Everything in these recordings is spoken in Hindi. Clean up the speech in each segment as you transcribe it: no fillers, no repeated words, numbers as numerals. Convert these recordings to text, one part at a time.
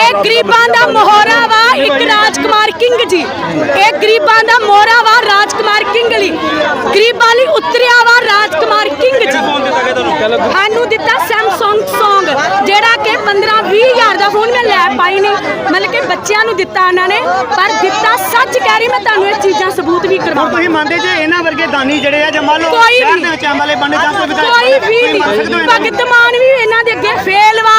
ਇਹ ਗਰੀਬਾਂ ਦਾ ਮੋਹਰਾ ਵਾ ਇੱਕ ਰਾਜਕੁਮਾਰ ਕਿੰਗ ਜੀ, ਇਹ ਗਰੀਬਾਂ ਦਾ ਮੋਹਰਾ ਵਾ ਰਾਜਕੁਮਾਰ ਕਿੰਗ ਲਈ, ਗਰੀਬਾਂ ਲਈ ਉਤਰਿਆ ਵਾ ਰਾਜਕੁਮਾਰ ਕਿੰਗ ਜੀ। ਸਾਨੂੰ ਦਿੱਤਾ ਸੈਮਸੰਗ ਸੌਂਗ ਜਿਹੜਾ ਕਿ 15-20 ਹਜ਼ਾਰ ਦਾ ਫੋਨ ਮੈਂ ਲੈ ਪਾਈ ਨਹੀਂ, ਮਤਲਬ ਕਿ ਬੱਚਿਆਂ ਨੂੰ ਦਿੱਤਾ ਉਹਨਾਂ ਨੇ, ਪਰ ਦਿੱਤਾ ਸੱਚ ਕਹਿ ਰਹੀ ਮੈਂ ਤੁਹਾਨੂੰ ਇਹ ਚੀਜ਼ਾਂ ਸਬੂਤ ਵੀ ਕਰਵਾਉਂ। ਤੁਸੀਂ ਮੰਨਦੇ ਜੇ ਇਹਨਾਂ ਵਰਗੇ ਦਾਨੀ ਜਿਹੜੇ ਆ ਜਾਂ ਮੰਨ ਲਓ ਸ਼ਹਿਰ ਦੇ ਵਿੱਚ ਐਮਐਲਏ ਬਣਨੇ ਜਾਂ ਕੋਈ ਵਿਧਾਇਕ ਕੋਈ ਵੀ ਨਹੀਂ, ਭਗਤ ਮਾਨ ਵੀ ਇਹਨਾਂ ਦੇ ਅੱਗੇ ਫੇਲ ਵਾ।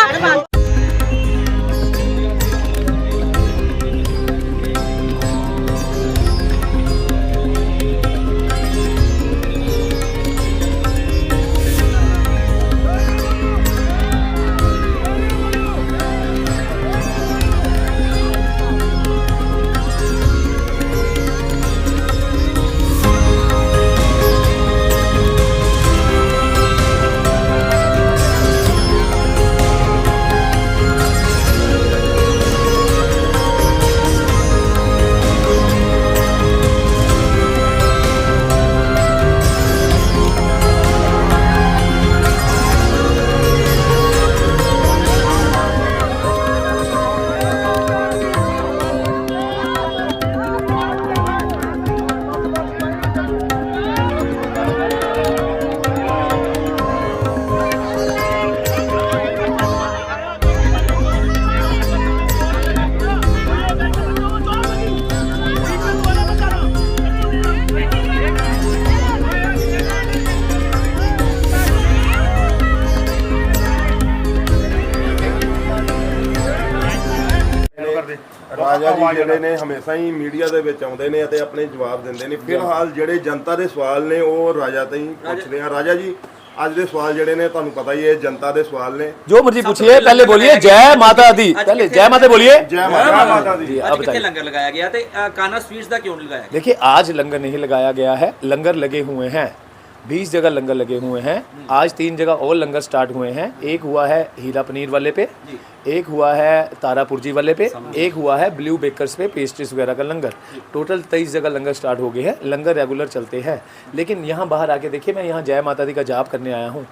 राजा जी ਜਿਹੜੇ ਨੇ ਹਮੇਸ਼ਾ ਹੀ ਮੀਡੀਆ ਦੇ ਵਿੱਚ ਆਉਂਦੇ ਨੇ ਅਤੇ ਆਪਣੇ ਜਵਾਬ ਦਿੰਦੇ ਨੇ। ਫਿਲਹਾਲ ਜਿਹੜੇ ਜਨਤਾ ਦੇ ਸਵਾਲ ਨੇ ਉਹ ਰਾਜਾ ਤੋਂ ਹੀ ਪੁੱਛਦੇ ਆ। ਰਾਜਾ जी ਅੱਜ ਦੇ ਸਵਾਲ ਜਿਹੜੇ ਨੇ ਤੁਹਾਨੂੰ ਪਤਾ ਹੀ ਹੈ जनता ਦੇ सवाल ने, जो मर्जी पूछिए। पहले बोलिए जय माता दी, पहले जय माता बोलिए। जय माता दी। अब बताइए लंगर लगाया गया था, कान्हा स्वीट्स का क्यों लगाया गया? देखिए आज लंगर नहीं लगाया गया है, लंगर लगे हुए हैं 20 जगह लंगर लगे हुए हैं। आज 3 जगह और लंगर स्टार्ट हुए हैं। एक हुआ है हीरा पनीर वाले पे, एक हुआ है तारापुरजी वाले पे, एक हुआ है ब्लू बेकर्स पे पेस्ट्रीज वगैरह का लंगर। टोटल 23 जगह लंगर स्टार्ट हो गए हैं। लंगर रेगुलर चलते हैं, लेकिन यहाँ बाहर आके देखिए, मैं यहाँ जय माता दी का जाप करने आया हूँ।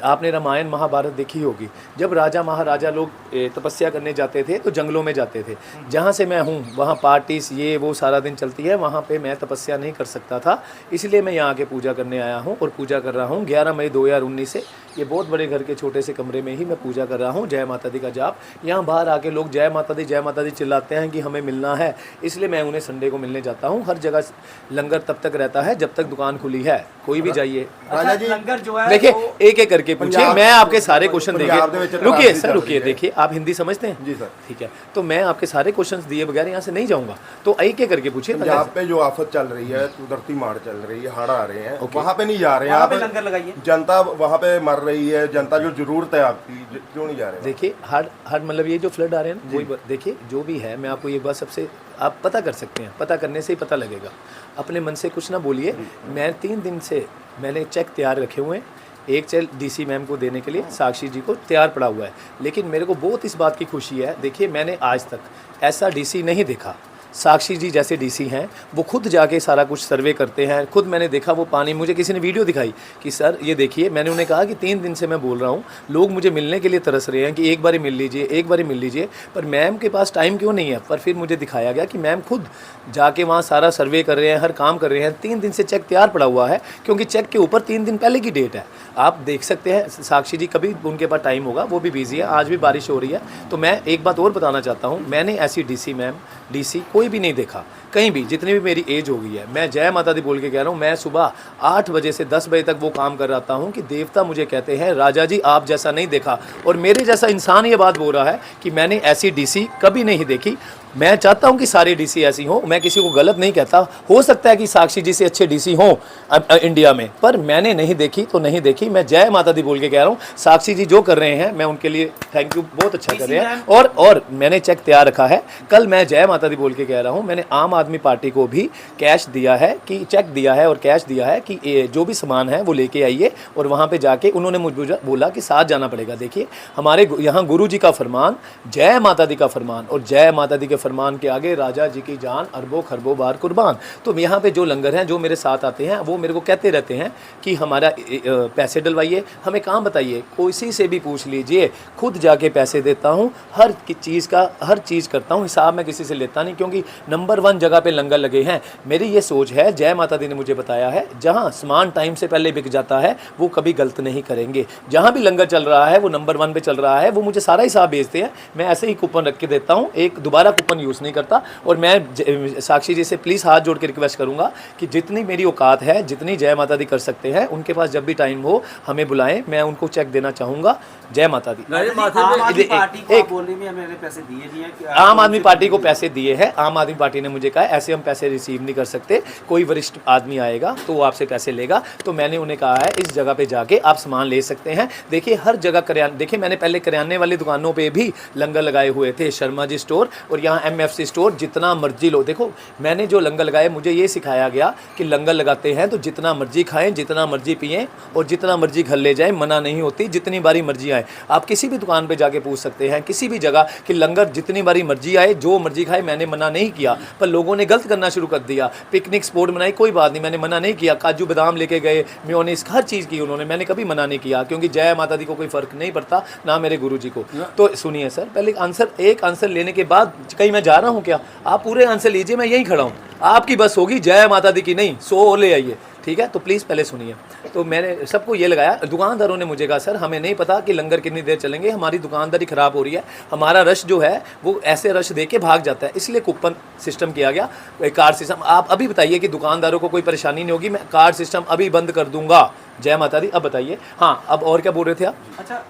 आपने रामायण महाभारत देखी होगी, जब राजा महाराजा लोग तपस्या करने जाते थे तो जंगलों में जाते थे। जहाँ से मैं हूँ वहाँ पार्टीज ये वो सारा दिन चलती है, वहाँ पर मैं तपस्या नहीं कर सकता था, इसलिए मैं यहाँ आके पूजा करने आया हूँ और पूजा कर रहा हूँ। 11 मई 2019 से ये बहुत बड़े घर के छोटे से कमरे में ही मैं पूजा कर रहा हूँ जय माता दी का जाप। यहाँ बाहर आके लोग जय माता दी चिल्लाते हैं कि हमें मिलना है, इसलिए मैं उन्हें संडे को मिलने जाता हूँ। हर जगह लंगर तब तक रहता है जब तक दुकान खुली है, कोई भी जाइए। राजा जी लंगर जो है देखिए एक एक करके पूछिए, मैं आपके सारे क्वेश्चन देंगे। रुकिए सर रुकिए, देखिए आप हिंदी समझते हैं? जी सर। ठीक है, तो मैं आपके सारे क्वेश्चन दिए बगैर यहाँ से नहीं जाऊँगा, तो एक एक करके पूछिए। पंजाब पे जो आफत चल रही है, कुदरती मार चल रही है, हड़ आ रहे हैं, वहाँ पे नहीं जा रहे हैं आप? लंगर लगाइए। जनता वहाँ पे मर रही है, जनता जो जरूरत है आपकी, क्यों नहीं जा रहे? देखिए हर मतलब ये जो फ्लड आ रहे हैं ना, देखिए जो भी है, मैं आपको ये बात सबसे आप पता कर सकते हैं, पता करने से ही पता लगेगा। अपने मन से कुछ ना बोलिए। मैं 3 दिन से मैंने चेक तैयार रखे हुए हैं, एक चेक डीसी मैम को देने के लिए साक्षी जी को तैयार पड़ा हुआ है, लेकिन मेरे को बहुत इस बात की खुशी है। देखिए मैंने आज तक ऐसा डीसी नहीं देखा। साक्षी जी जैसे डीसी हैं, वो खुद जाके सारा कुछ सर्वे करते हैं। खुद मैंने देखा वो पानी, मुझे किसी ने वीडियो दिखाई कि सर ये देखिए, मैंने उन्हें कहा कि 3 दिन से मैं बोल रहा हूँ, लोग मुझे मिलने के लिए तरस रहे हैं कि एक बार मिल लीजिए, एक बार मिल लीजिए, पर मैम के पास टाइम क्यों नहीं है। पर फिर मुझे दिखाया गया कि मैम खुद जाके वहाँ सारा सर्वे कर रहे हैं, हर काम कर रहे हैं। 3 दिन से चेक तैयार पड़ा हुआ है, क्योंकि चेक के ऊपर 3 दिन पहले की डेट है। आप देख सकते हैं साक्षी जी, कभी उनके पास टाइम होगा, वो भी बिजी है। आज भी बारिश हो रही है। तो मैं एक बात और बताना चाहता हूँ, मैंने ऐसी डीसी कोई भी नहीं देखा कहीं भी, जितनी भी मेरी एज हो गई है। मैं जय माता दी बोल के कह रहा हूँ, मैं सुबह 8 बजे से 10 बजे तक वो काम कर रहा हूँ कि देवता मुझे कहते हैं राजा जी आप जैसा नहीं देखा, और मेरे जैसा इंसान ये बात बोल रहा है कि मैंने ऐसी डीसी कभी नहीं देखी। मैं चाहता हूं कि सारी डीसी ऐसी हों, मैं किसी को गलत नहीं कहता। हो सकता है कि साक्षी जी से अच्छे डीसी हों इंडिया में, पर मैंने नहीं देखी तो नहीं देखी। मैं जय माता दी बोल के कह रहा हूं, साक्षी जी जो कर रहे हैं मैं उनके लिए थैंक यू, बहुत अच्छा कर रहे हैं। और मैंने चेक तैयार रखा है। कल मैं जय माता दी बोल के कह रहा हूँ, मैंने आम आदमी पार्टी को भी कैश दिया है, कि चेक दिया है और कैश दिया है कि जो भी सामान है वो लेके आइए, और वहाँ पर जाके उन्होंने मुझे बोला कि साथ जाना पड़ेगा। देखिए हमारे यहाँ गुरु जी का फरमान, जय माता दी का फरमान और जय माता दी के फरमान के आगे राजा जी की जान अरबों खरबों बार कुर्बान। तो यहाँ पे जो लंगर हैं, जो मेरे साथ आते हैं, वो मेरे को कहते रहते हैं कि हमारा पैसे डलवाइए, हमें काम बताइए, किसी से भी पूछ लीजिए, खुद जाके पैसे देता हूँ, हर चीज़ का हर चीज़ करता हूँ, हिसाब मैं किसी से लेता नहीं, क्योंकि नंबर 1 जगह पे लंगर लगे हैं। मेरी ये सोच है, जय माता दी ने मुझे बताया है, जहाँ सामान टाइम से पहले बिक जाता है वो कभी गलत नहीं करेंगे। जहाँ भी लंगर चल रहा है वो नंबर 1 पे चल रहा है, वो मुझे सारा हिसाब भेजते हैं, मैं ऐसे ही कूपन रख के देता हूँ, एक दोबारा कूपन यूज़ नहीं करता। और मैं साक्षी जी से प्लीज़ हाथ जोड़ के रिक्वेस्ट करूँगा कि जितनी मेरी औकात है, जितनी जय माता दी कर सकते हैं, उनके पास जब भी टाइम हो हमें बुलाएं, मैं उनको चेक देना चाहूँगा। जय माता दी। आम आदमी पार्टी को आप बोल रहे हैं मैंने पैसे दिए भी हैं, आम आदमी पार्टी को पैसे दिए हैं। आम आदमी पार्टी ने मुझे कहा ऐसे हम पैसे रिसीव नहीं कर सकते, कोई वरिष्ठ आदमी आएगा तो वो आपसे पैसे लेगा। तो मैंने उन्हें कहा है इस जगह पे जाके आप सामान ले सकते हैं। देखिए हर जगह देखिए मैंने पहले करियाने वाली दुकानों पे भी लंगर लगाए हुए थे, शर्मा जी स्टोर और यहाँ MFC स्टोर, जितना मर्जी लो। देखो मैंने जो लंगर लगाए, मुझे ये सिखाया गया कि लंगर लगाते हैं तो जितना मर्जी खाएं, जितना मर्जी पिएं और जितना मर्जी घर ले जाएं, मना नहीं होती, जितनी बारी मर्जी आए। आप किसी भी दुकान पे जाके पूछ सकते हैं, किसी भी जगह कि लंगर जितनी बारी मर्जी आए, जो मर्जी खाए, मैंने मना नहीं किया। पर लोगों ने गलत करना शुरू कर दिया, पिकनिक स्पॉट बनाई, कोई बात नहीं, मैंने मना नहीं किया, काजू बादाम लेके गए, मेयोनीज, हर चीज़ की उन्होंने, मैंने कभी मना नहीं किया, क्योंकि जय माता दी को कोई फ़र्क नहीं पड़ता, ना मेरे गुरु जी को। तो सुनिए सर, पहले एक आंसर लेने के बाद कहीं मैं जा रहा हूँ क्या? आप पूरे आंसर लीजिए, मैं यहीं खड़ा हूँ, आपकी बस होगी जय माता दी की नहीं, 100 और ले आइए, ठीक है? तो प्लीज़ पहले सुनिए। तो मैंने सबको ये लगाया, दुकानदारों ने मुझे कहा सर हमें नहीं पता कि लंगर कितनी देर चलेंगे, हमारी दुकानदारी ख़राब हो रही है, हमारा रश जो है वो ऐसे रश दे के भाग जाता है, इसलिए कूपन सिस्टम किया गया, कार्ड सिस्टम। आप अभी बताइए कि दुकानदारों को कोई परेशानी नहीं होगी, मैं कार्ड सिस्टम अभी बंद कर दूंगा। जय माता दी। अब बताइए, हाँ अब और क्या बोल रहे थे आप? अच्छा,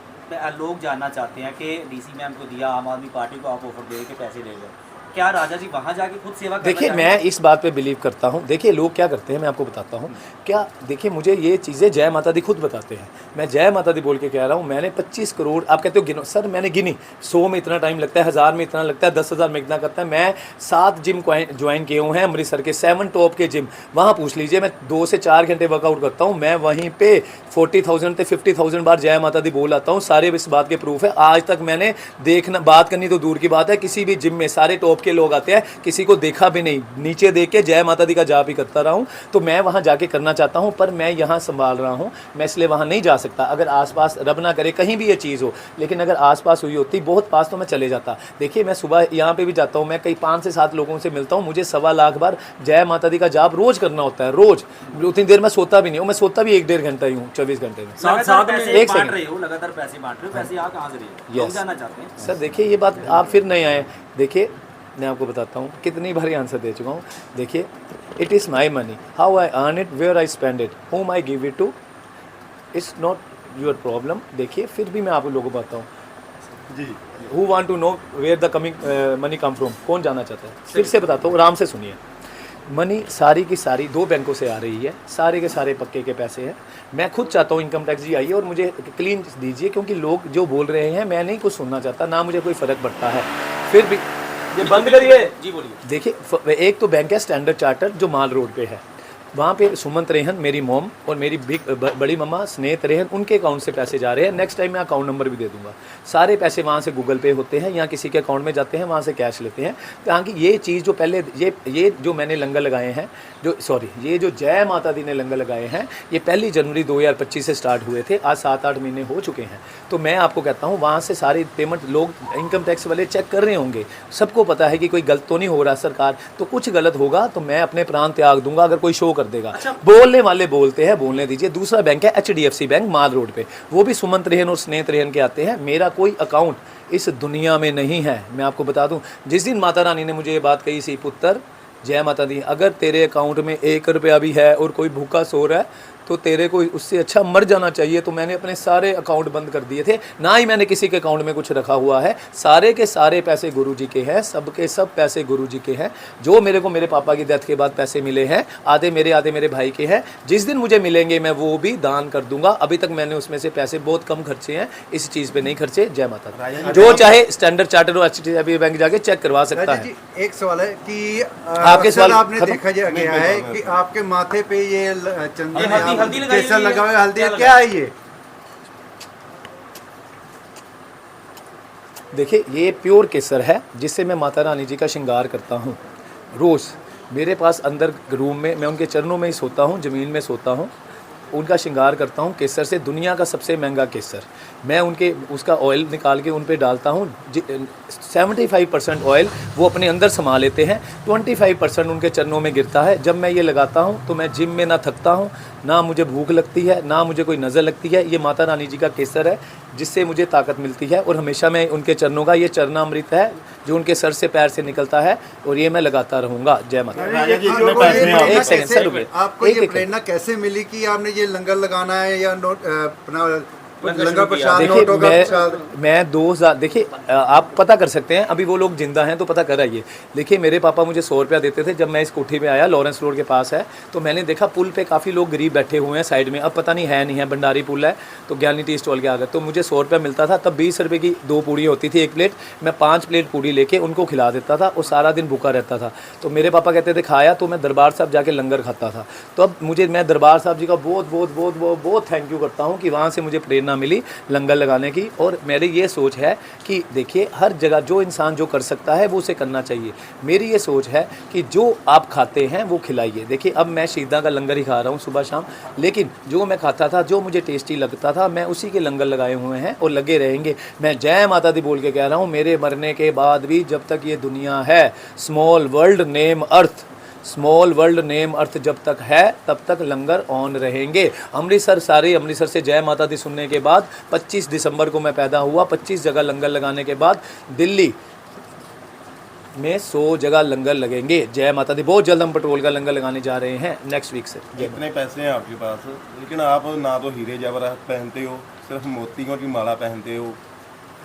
लोग जानना चाहते हैं कि डीसी मैम को दिया, आम आदमी पार्टी को आप ऑफर दे के पैसे ले गए, क्या राजा जी वहाँ जाके खुद सेवा करना देखिए चाहेंगे? मैं इस बात पे बिलीव करता हूँ। देखिए लोग क्या करते हैं, मैं आपको बताता हूँ क्या। देखिए मुझे ये चीज़ें जय माता दी खुद बताते हैं, मैं जय माता दी बोल के कह रहा हूँ। मैंने 25 करोड़, आप कहते हो गिनो, सर मैंने गिनी, 100 में इतना टाइम लगता है, 1000 में इतना लगता है, 10,000 में इतना करता है। मैं 7 जिम ज्वाइन किए हुए हैं अमृतसर के, 7 टॉप के जिम, वहाँ पूछ लीजिए, मैं 2 से 4 घंटे वर्कआउट करता हूँ। मैं वहीं पे 40,000 से 50,000 बार जय माता दी बोल आता हूँ, सारे इस बात के प्रूफ है। आज तक मैंने देखना, बात करनी तो दूर की बात है, किसी भी जिम में सारे टॉप के लोग आते हैं, किसी को देखा भी नहीं, नीचे देख के जय माता दी का जाप ही करता रहा हूँ। तो मैं वहाँ जाके करना चाहता हूँ, पर मैं यहाँ संभाल रहा हूँ, मैं इसलिए वहाँ नहीं जा सकता। अगर आसपास, रब ना करे कहीं भी ये चीज़ हो, लेकिन अगर आसपास हुई होती, बहुत पास, तो मैं चले जाता। देखिए मैं सुबह यहाँ पे भी जाता हूँ, मैं कई 5 से 7 लोगों से मिलता हूँ, मुझे 1.25 लाख बार जय माता दी का जाप रोज़ करना होता है, रोज़। उतनी देर मैं सोता भी नहीं हूँ, मैं सोता भी 1-1.5 घंटा ही हूँ 24 घंटे में। लगातार पैसे बांट रहे हो, पैसे आ कहाँ से रहे हो? लोग जानना चाहते हैं सर। देखिए ये बात आप फिर नहीं आए, देखिए मैं आपको बताता हूँ, कितनी बारी आंसर दे चुका हूँ। देखिए it is my money, how I earn it, where I spend it, whom I give it to, it's not your problem. देखिए फिर भी मैं आप लोगों को बताता हूँ जी, who want to know where the coming money come from, कौन जानना चाहता है? फिर से बताता हूँ, आराम से सुनिए। मनी सारी की सारी 2 बैंकों से आ रही है, सारे के सारे पक्के के पैसे हैं। मैं खुद चाहता हूँ इनकम टैक्स जी आइए और मुझे क्लीन दीजिए, क्योंकि लोग जो बोल रहे हैं मैं नहीं कुछ सुनना चाहता, ना मुझे कोई फ़र्क पड़ता है। फिर भी ये बंद करिए जी, बोलिए। देखिए एक तो बैंक है स्टैंडर्ड चार्टर जो माल रोड पे है, वहाँ पे सुमंत रेहन मेरी मॉम और मेरी बड़ी मम्मा स्नेत रेहन, उनके अकाउंट से पैसे जा रहे हैं। नेक्स्ट टाइम मैं अकाउंट नंबर भी दे दूंगा। सारे पैसे वहाँ से गूगल पे होते हैं या किसी के अकाउंट में जाते हैं, वहाँ से कैश लेते हैं। ताकि ये चीज़ जो पहले ये जो मैंने लंगर लगाए हैं, ये जो जय माता दी ने लंगर लगाए हैं, ये 1 जनवरी 2025 से स्टार्ट हुए थे, आज 7-8 महीने हो चुके हैं। तो मैं आपको कहता हूँ वहाँ से सारी पेमेंट लोग इनकम टैक्स वाले चेक कर रहे होंगे, सबको पता है कि कोई गलत तो नहीं हो रहा सरकार, तो कुछ गलत होगा तो मैं अपने प्राण त्याग दूंगा अगर कोई शो कर देगा। अच्छा। बोलने वाले बोलते हैं, बोलने दीजिए। दूसरा बैंक है HDFC बैंक माल रोड पे, वो भी सुमंत रेहन और स्नेत रेहन के आते हैं। मेरा कोई अकाउंट इस दुनिया में नहीं है। मैं आपको बता दूं, जिस दिन माता रानी ने मुझे ये बात कही सी, पुत्र जय माता दी, अगर तेरे अकाउंट में 1 रुपया भी है और कोई भूखा सो रहा है तो तेरे को उससे अच्छा मर जाना चाहिए। तो मैंने अपने सारे अकाउंट बंद कर दिए थे, ना ही मैंने किसी के अकाउंट में कुछ रखा हुआ है। सारे के सारे पैसे गुरुजी के हैं, सब के सब पैसे गुरुजी के हैं। जो मेरे को मेरे पापा की डेथ के बाद पैसे मिले हैं, आधे मेरे भाई के हैं। जिस दिन मुझे मिलेंगे मैं वो भी दान कर दूंगा। अभी तक मैंने उसमें से पैसे बहुत कम खर्चे हैं, इस चीज़ पे नहीं खर्चे। जय माता दी। जो चाहे स्टैंडर्ड चार्टर और HDFC बैंक जाके चेक करवा सकता है। एक सवाल है कि आपके सवाल आपने देखा गया है कि आपके माथे पे ये चंदन हल्दी लगाई केसर हुई है। लगा हुआ है, हल्दी क्या है ये? देखिए ये प्योर केसर है जिससे मैं माता रानी जी का श्रृंगार करता हूँ रोज़। मेरे पास अंदर रूम में मैं उनके चरणों में ही सोता हूँ, ज़मीन में सोता हूँ, उनका श्रृंगार करता हूँ केसर से। दुनिया का सबसे महंगा केसर मैं उनके उसका ऑयल निकाल के उन पे डालता हूँ। 75% ऑयल वो अपने अंदर समा लेते हैं, 25% उनके चरणों में गिरता है। जब मैं ये लगाता हूँ तो मैं जिम में ना थकता हूँ, ना मुझे भूख लगती है, ना मुझे कोई नज़र लगती है। ये माता रानी जी का केसर है जिससे मुझे ताकत मिलती है और हमेशा मैं उनके चरणों का, ये चरणामृत है जो उनके सर से पैर से निकलता है और ये मैं लगाता रहूँगा। जय माता। एक सेकंड सर रुकिए। आपको ये प्रेरणा कैसे मिली कि आपने ये लंगर लगाना है या नोट अपना लंगर प्रसाद, नोटों का प्रसाद? मैं 2000 देखिए आप पता कर सकते हैं, अभी वो लोग जिंदा हैं तो पता कर आइए। देखिए मेरे पापा मुझे 100 रुपया देते थे जब मैं इस कोठी में आया, लॉरेंस रोड के पास है, तो मैंने देखा पुल पे काफ़ी लोग गरीब बैठे हुए हैं साइड में। अब पता नहीं है नहीं है, भंडारी पुल है तो ज्ञानी टी स्टॉल के आगे। तो मुझे 100 रुपया मिलता था, तब 20 रुपये की 2 पूड़ी होती थी, 1 प्लेट। मैं 5 प्लेट पूड़ी लेके उनको खिला देता था और सारा दिन भूखा रहता था। तो मेरे पापा कहते थे खाया, तो मैं दरबार साहब जाके लंगर खाता था। तो अब मैं दरबार साहब जी का बहुत बहुत बहुत बहुत बहुत थैंक यू करता हूँ कि वहाँ से मुझे प्रेरणा मिली लंगर लगाने की। और मेरी ये सोच है कि देखिए हर जगह जो इंसान जो कर सकता है वो उसे करना चाहिए। मेरी ये सोच है कि जो आप खाते हैं वो खिलाइए। देखिए अब मैं शहीदा का लंगर ही खा रहा हूँ सुबह शाम, लेकिन जो मैं खाता था, जो मुझे टेस्टी लगता था, मैं उसी के लंगर लगाए हुए हैं और लगे रहेंगे। मैं जय माता दी बोल के कह रहा हूँ, मेरे मरने के बाद भी जब तक ये दुनिया है, स्मॉल वर्ल्ड नेम अर्थ, स्मॉल वर्ल्ड नेम अर्थ जब तक है तब तक लंगर ऑन रहेंगे। अमृतसर, सारे अमृतसर से जय माता दी सुनने के बाद 25 दिसंबर को मैं पैदा हुआ। 25 जगह लंगर लगाने के बाद दिल्ली में 100 जगह लंगर लगेंगे। जय माता दी। बहुत जल्द हम पेट्रोल का लंगर लगाने जा रहे हैं नेक्स्ट वीक से। इतने पैसे हैं आपके पास, लेकिन आप ना तो हीरे जवाहरात पहनते हो, सिर्फ मोतियों की माला पहनते हो।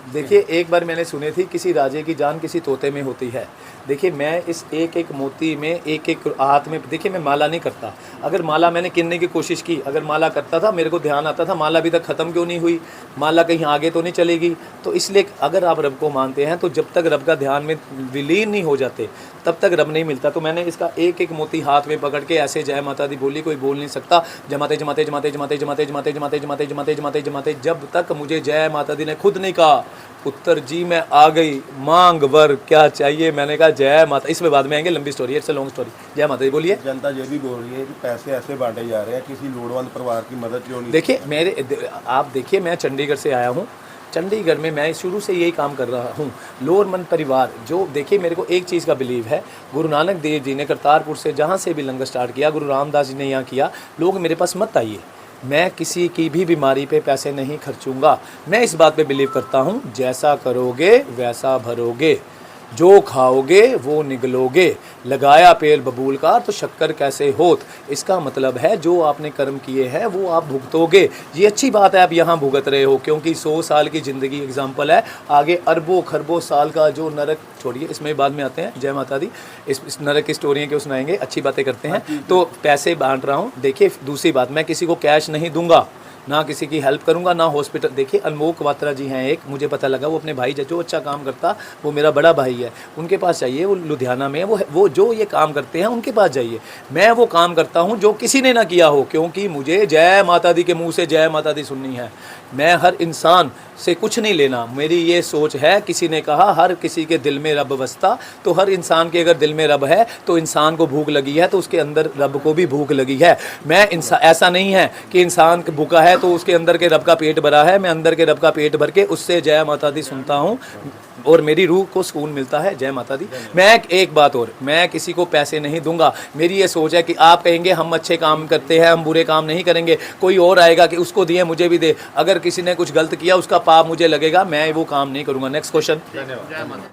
देखिए एक बार मैंने सुनी थी किसी राजे की जान किसी तोते में होती है। देखिए मैं इस एक एक मोती में, एक एक हाथ में, देखिए मैं माला नहीं करता। अगर माला मैंने किनने की कोशिश की, अगर माला करता था मेरे को ध्यान आता था माला अभी तक ख़त्म क्यों नहीं हुई, माला कहीं आगे तो नहीं चलेगी। तो इसलिए अगर आप रब को मानते हैं तो जब तक रब का ध्यान में विलीन नहीं हो जाते तब तक रब नहीं मिलता। तो मैंने इसका एक एक मोती हाथ में पकड़ के ऐसे जय माता दी बोली, कोई बोल नहीं सकता। जमाते जमाते जमाते जमाते जमाते जमाते जमाते जमाते जमाते जमाते जमाते जब तक मुझे जय माता दी ने खुद नहीं कहा पुत्र जी मैं आ गई, मांग वर क्या चाहिए। मैंने कहा जय माता। इसमें बाद में आएंगे, लंबी स्टोरी है, इट्स अ लॉन्ग स्टोरी। जय माता दी बोलिए। जनता ये भी बोल रही है कि पैसे ऐसे बांटे जा रहे हैं, किसी लोड़वंद परिवार की मदद क्यों नहीं? देखिए आप देखिए मैं चंडीगढ़ से आया हूँ। चंडीगढ़ में मैं शुरू से यही काम कर रहा हूँ। लोअरमंद परिवार जो, देखिए मेरे को एक चीज़ का बिलीव है, गुरु नानक देव जी ने करतारपुर से जहाँ से भी लंगर स्टार्ट किया, गुरु रामदास जी ने यहाँ किया। लोग मेरे पास मत आइए, मैं किसी की भी बीमारी पे पैसे नहीं खर्चूंगा। मैं इस बात पे बिलीव करता हूँ, जैसा करोगे वैसा भरोगे, जो खाओगे वो निगलोगे। लगाया पेड़ बबूल का तो शक्कर कैसे होत। इसका मतलब है जो आपने कर्म किए हैं वो आप भुगतोगे। ये अच्छी बात है आप यहाँ भुगत रहे हो, क्योंकि 100 साल की ज़िंदगी एग्जाम्पल है। आगे अरबों खरबों साल का जो नरक, छोड़िए इसमें बाद में आते हैं। जय माता दी। इस नरक की स्टोरियाँ क्यों सुनाएंगे, अच्छी बातें करते हैं। तो पैसे बांट रहा हूँ। देखिए दूसरी बात, मैं किसी को कैश नहीं दूंगा, ना किसी की हेल्प करूंगा, ना हॉस्पिटल। देखिए अनमोल वात्रा जी हैं एक, मुझे पता लगा वो अपने भाई जो अच्छा काम करता, वो मेरा बड़ा भाई है, उनके पास जाइए, वो लुधियाना में है, वो जो ये काम करते हैं उनके पास जाइए। मैं वो काम करता हूं जो किसी ने ना किया हो, क्योंकि मुझे जय माता दी के मुंह से जय माता दी सुननी है। मैं हर इंसान से कुछ नहीं लेना। मेरी ये सोच है, किसी ने कहा हर किसी के दिल में रब बसता, तो हर इंसान के अगर दिल में रब है तो इंसान को भूख लगी है तो उसके अंदर रब को भी भूख लगी है। मैं ऐसा नहीं है कि इंसान भूखा है तो उसके अंदर के रब का पेट भरा है। मैं अंदर के रब का पेट भर के उससे जय माता दी सुनता हूँ और मेरी रूह को सुकून मिलता है। जय माता दी। मैं एक बात और, मैं किसी को पैसे नहीं दूंगा। मेरी ये सोच है कि आप कहेंगे हम अच्छे काम करते हैं, हम बुरे काम नहीं करेंगे, कोई और आएगा कि उसको दिए मुझे भी दे। अगर किसी ने कुछ गलत किया उसका पाप मुझे लगेगा, मैं वो काम नहीं करूंगा। Next question.